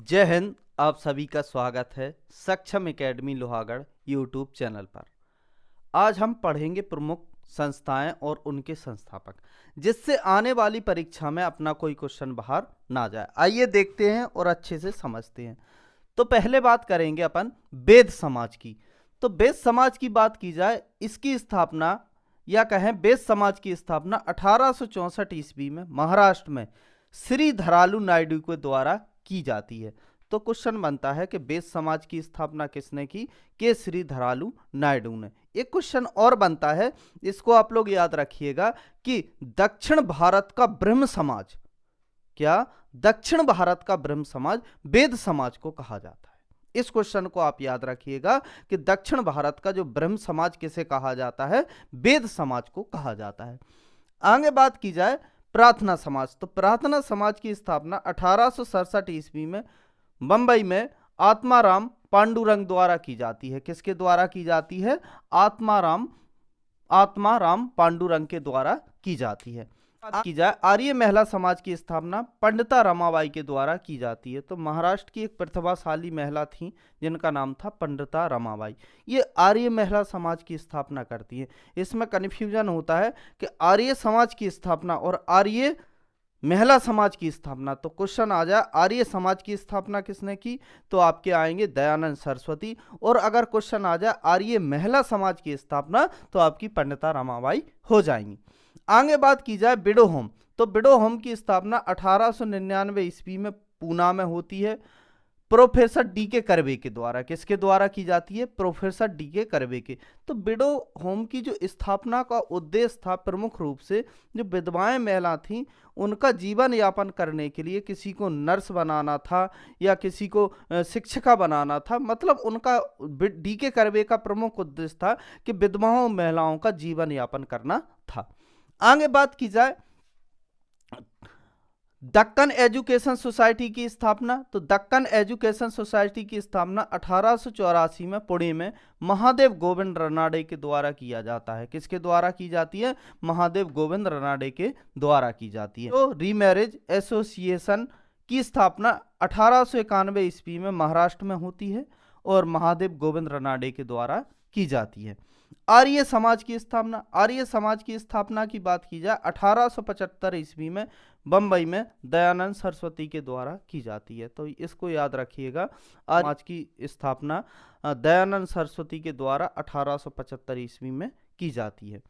जय हिंद। आप सभी का स्वागत है सक्षम एकेडमी लोहागढ़ यूट्यूब चैनल पर। आज हम पढ़ेंगे प्रमुख संस्थाएं और उनके संस्थापक, जिससे आने वाली परीक्षा में अपना कोई क्वेश्चन बाहर ना जाए। आइए देखते हैं और अच्छे से समझते हैं। तो पहले बात करेंगे अपन वेद समाज की। तो वेद समाज की बात की जाए, इसकी स्थापना या कहें वेद समाज की स्थापना 1864 ईस्वी में महाराष्ट्र में श्री धरालू नायडू के द्वारा की जाती है। तो क्वेश्चन बनता है कि वेद समाज की स्थापना किसने की? के श्री धरालू नायडू ने। एक क्वेश्चन और बनता है, इसको आप लोग याद रखिएगा कि दक्षिण भारत का ब्रह्म समाज, क्या दक्षिण भारत का ब्रह्म समाज वेद समाज को कहा जाता है? इस क्वेश्चन को आप याद रखिएगा कि दक्षिण भारत का जो ब्रह्म समाज किसे कहा जाता है? वेद समाज को कहा जाता है। आगे बात की जाए प्रार्थना समाज। तो प्रार्थना समाज की स्थापना 1867 ईस्वी में बंबई में आत्माराम पांडुरंग द्वारा की जाती है। किसके द्वारा की जाती है? आत्माराम पांडुरंग के द्वारा की जाती है। की जाए आर्य महिला समाज की स्थापना पंडिता रमाबाई के द्वारा की जाती है। तो महाराष्ट्र की एक प्रतिभाशाली महिला थी जिनका नाम था पंडिता रमाबाई। ये आर्य महिला समाज की स्थापना करती है। इसमें कन्फ्यूजन होता है कि आर्य समाज की स्थापना और आर्य महिला समाज की स्थापना। तो क्वेश्चन आ जाए आर्य समाज की स्थापना किसने की? तो आपके आएंगे दयानंद सरस्वती। और अगर क्वेश्चन आ जाए आर्य महिला समाज की स्थापना तो आपकी पंडिता रमाबाई हो जाएंगी। आगे बात की जाए बिडो होम। तो बिडो होम की स्थापना 1899 ईस्वी में पूना में होती है प्रोफेसर डी.के. कर्वे के द्वारा। किसके द्वारा की जाती है? Professor DK. कर्वे के। तो बिडो होम की जो स्थापना का उद्देश्य था, प्रमुख रूप से जो विधवाएं महिला थीं उनका जीवन यापन करने के लिए किसी को नर्स बनाना था या किसी को शिक्षिका बनाना था। मतलब उनका डी.के. कर्वे का प्रमुख उद्देश्य था कि विधवाओं महिलाओं का जीवन यापन करना था। आगे बात की जाए दक्कन एजुकेशन सोसाइटी की स्थापना। तो दक्कन एजुकेशन सोसाइटी की स्थापना 1884 में पुणे में महादेव गोविंद रनाडे के द्वारा किया जाता है। किसके द्वारा की जाती है? महादेव गोविंद रनाडे के द्वारा की जाती है। तो रीमैरिज एसोसिएशन की स्थापना 1891 ईस्वी में महाराष्ट्र में होती है और महादेव गोविंद रनाडे के द्वारा की जाती है। आर्य समाज की स्थापना। आर्य समाज की स्थापना की बात की जाए 1875 ईस्वी में बंबई में दयानंद सरस्वती के द्वारा की जाती है। तो इसको याद रखिएगा, आर्य समाज की स्थापना दयानंद सरस्वती के द्वारा 1875 ईस्वी में की जाती है।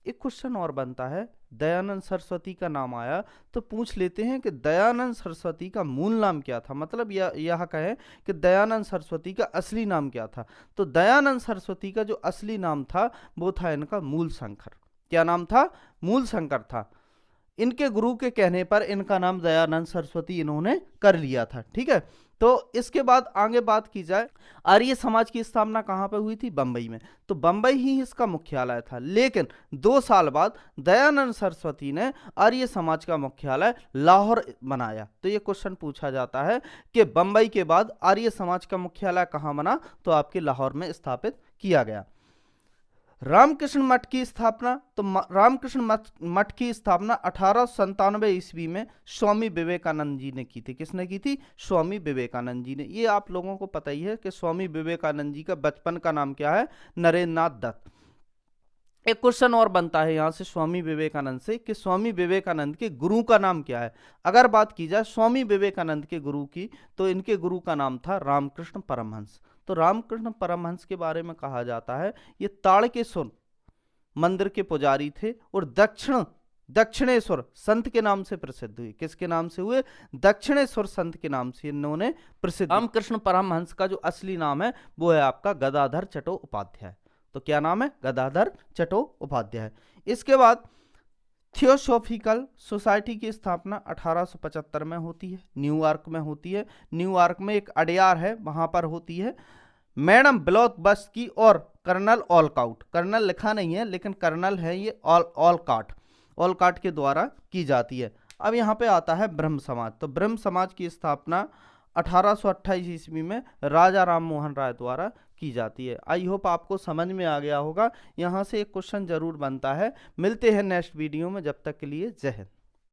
एक क्वेश्चन और बनता है, दयानंद सरस्वती का नाम आया तो पूछ लेते हैं कि दयानंद सरस्वती का मूल नाम क्या था। मतलब यह कहें कि दयानंद सरस्वती का असली नाम क्या था। तो दयानंद सरस्वती का जो असली नाम था वो था इनका मूलशंकर। क्या नाम था? मूलशंकर था। इनके गुरु के कहने पर इनका नाम दयानंद सरस्वती इन्होंने कर लिया था। ठीक है। तो इसके बाद आगे बात की जाए आर्य समाज की स्थापना कहाँ पे हुई थी? बंबई में। तो बंबई ही इसका मुख्यालय था, लेकिन 2 साल बाद दयानंद सरस्वती ने आर्य समाज का मुख्यालय लाहौर बनाया। तो ये क्वेश्चन पूछा जाता है कि बंबई के बाद आर्य समाज का मुख्यालय कहाँ बना? तो आपके लाहौर में स्थापित किया गया। रामकृष्ण मठ की स्थापना। तो रामकृष्ण मठ की स्थापना 1897 ईस्वी में स्वामी विवेकानंद जी ने की थी। किसने की थी? स्वामी विवेकानंद जी ने। ये आप लोगों को पता ही है कि स्वामी विवेकानंद जी का बचपन का नाम क्या है? नरेंद्र नाथ दत्त। एक क्वेश्चन और बनता है यहां से स्वामी विवेकानंद से कि स्वामी विवेकानंद के गुरु का नाम क्या है। अगर बात की जाए स्वामी विवेकानंद के गुरु की तो इनके गुरु का नाम था रामकृष्ण परमहंस। तो रामकृष्ण परमहंस के बारे में कहा जाता है ये ताड़केश्वर मंदिर के पुजारी थे और दक्षिणेश्वर संत के नाम से प्रसिद्ध हुए। किसके नाम से हुए? दक्षिणेश्वर संत के नाम से इन्होंने प्रसिद्ध। रामकृष्ण परमहंस का जो असली नाम है वो है आपका गदाधर चट्टोपाध्याय। तो क्या नाम है? गदाधर चट्टोपाध्याय। इसके बाद थियोसॉफिकल सोसाइटी की स्थापना 1875 में होती है, न्यूयॉर्क में होती है। न्यूयॉर्क में एक अडयार है, वहां पर होती है। मैडम ब्लॉकबस्की और कर्नल ऑलकाउट, कर्नल लिखा नहीं है लेकिन कर्नल है ये, ऑलकाट के द्वारा की जाती है। अब यहाँ पे आता है ब्रह्म समाज। तो ब्रह्म समाज की स्थापना 1828 ईस्वी में राजा राम मोहन राय द्वारा की जाती है। आई होप आपको समझ में आ गया होगा। यहाँ से एक क्वेश्चन जरूर बनता है। मिलते हैं नेक्स्ट वीडियो में, जब तक के लिए जय हिंद।